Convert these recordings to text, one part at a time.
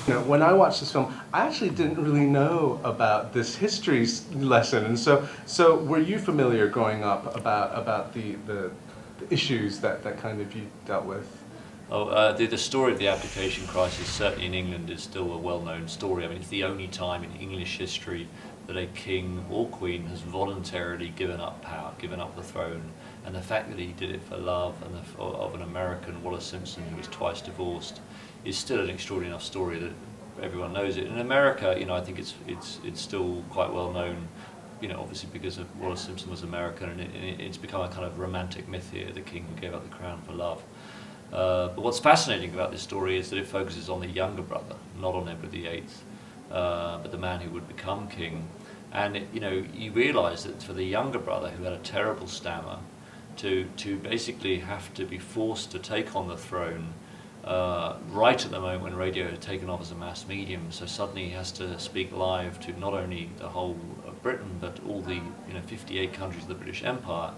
When I watched this film, I actually didn't really know about this history lesson, and so were you familiar growing up about the issues that kind of you dealt with? Oh, the story of the abdication crisis, certainly in England, is still a well-known story. I mean, it's the only time in English history that a king or queen has voluntarily given up power, given up the throne, and the fact that he did it for love and of an American, Wallis Simpson, who was twice divorced, is still an extraordinary enough story that everyone knows it. In America, I think it's still quite well known. Obviously because Wallis Simpson was American, and it's become a kind of romantic myth here, the king who gave up the crown for love. But what's fascinating about this story is that it focuses on the younger brother, not on Edward VIII, but the man who would become king. And you realise that for the younger brother, who had a terrible stammer, to basically have to be forced to take on the throne right at the moment when radio had taken off as a mass medium, so suddenly he has to speak live to not only the whole of Britain but all the 58 countries of the British Empire,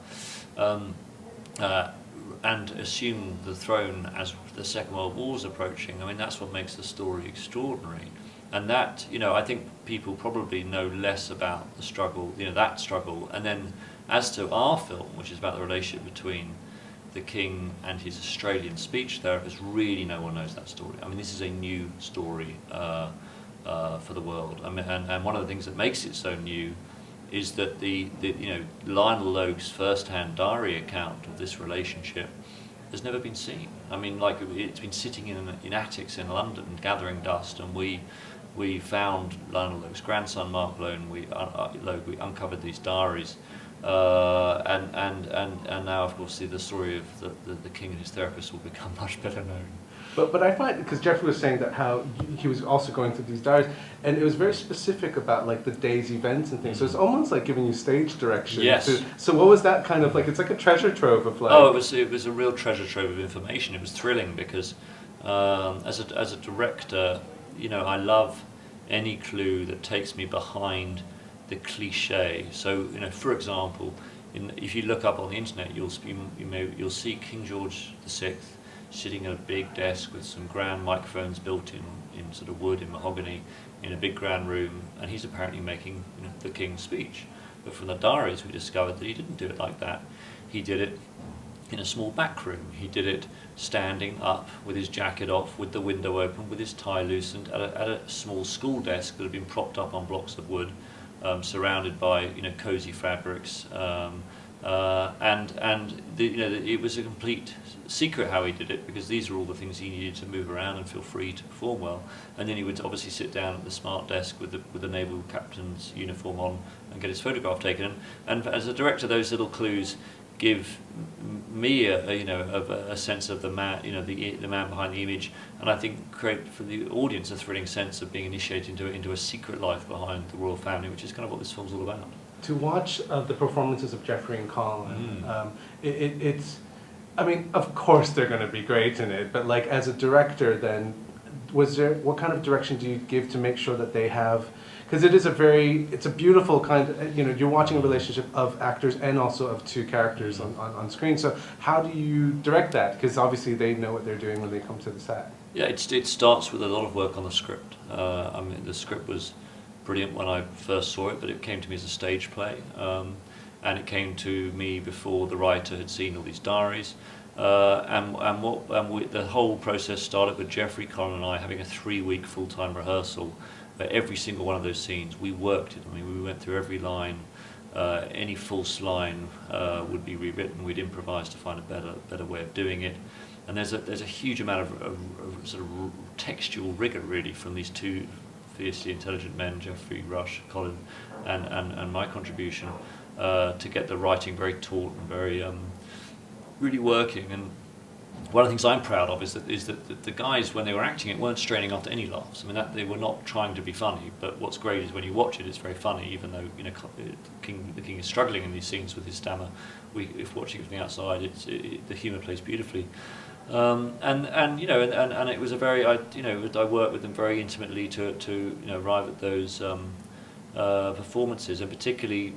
and assume the throne as the Second World War is approaching. I mean, that's what makes the story extraordinary. And that, I think people probably know less about the struggle, that struggle. And then as to our film, which is about the relationship between the king and his Australian speech therapist, really no one knows that story. I mean, this is a new story for the world. I mean, and one of the things that makes it so new is that the Lionel Logue's first-hand diary account of this relationship has never been seen. I mean, like, it's been sitting in attics in London gathering dust, and we found Lionel Logue's grandson, Mark Logue. We uncovered these diaries, and now, of course, the story of the king and his therapist will become much better known. But I find, because Jeffrey was saying that how he was also going through these diaries, and it was very specific about like the day's events and things. So it's almost like giving you stage direction. Yes. So what was that kind of like? It's like a treasure trove of like. Oh, it was a real treasure trove of information. It was thrilling because as a director, I love any clue that takes me behind the cliche. So for example, if you look up on the internet, you'll see King George VI sitting at a big desk with some grand microphones built in sort of wood, in mahogany, in a big grand room, and he's apparently making the king's speech. But from the diaries we discovered that he didn't do it like that. He did it in a small back room. He did it standing up with his jacket off, with the window open, with his tie loosened, at a small school desk that had been propped up on blocks of wood, surrounded by cosy fabrics, it was a complete secret how he did it, because these are all the things he needed to move around and feel free to perform well. And then he would obviously sit down at the smart desk with the naval captain's uniform on and get his photograph taken. And as a director, those little clues give me a sense of the man, the man behind the image, and I think create for the audience a thrilling sense of being initiated into a secret life behind the royal family, which is kind of what this film's all about. To watch the performances of Jeffrey and Colin, it's, I mean, of course they're going to be great in it, but like as a director, then what kind of direction do you give to make sure that they have? Because it's a beautiful kind of, you're watching a relationship of actors and also of two characters on screen. So how do you direct that? Because obviously they know what they're doing when they come to the set. Yeah, it starts with a lot of work on the script. I mean, the script was brilliant when I first saw it, but it came to me as a stage play. And it came to me before the writer had seen all these diaries. The whole process started with Jeffrey, Colin and I having a 3-week full-time rehearsal. Every single one of those scenes, we worked it. I mean, we went through every line. Any false line would be rewritten. We'd improvise to find a better way of doing it. And there's a huge amount of sort of textual rigor, really, from these two fiercely intelligent men, Geoffrey Rush, Colin, and my contribution, to get the writing very taut and very really working. And one of the things I'm proud of is that the guys, when they were acting it, weren't straining after any laughs. I mean, that they were not trying to be funny. But what's great is when you watch it, it's very funny, even though the king is struggling in these scenes with his stammer. If watching it from the outside, the humour plays beautifully. And it was a very I worked with them very intimately to arrive at those performances, and particularly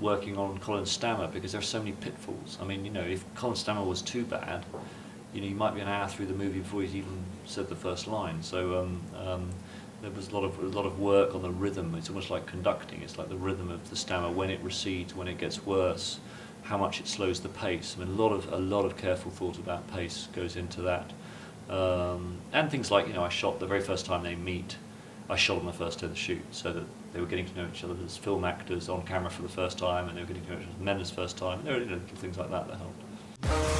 working on Colin's stammer, because there are so many pitfalls. I mean, if Colin's stammer was too bad, you might be an hour through the movie before he's even said the first line. So there was a lot of work on the rhythm. It's almost like conducting. It's like the rhythm of the stammer, when it recedes, when it gets worse, how much it slows the pace. I mean, a lot of careful thought about pace goes into that. And things like, I shot the very first time they meet, I shot on the first day of the shoot, so that they were getting to know each other as film actors on camera for the first time, and they were getting to know each other as men as first time. And there were little things like that that helped.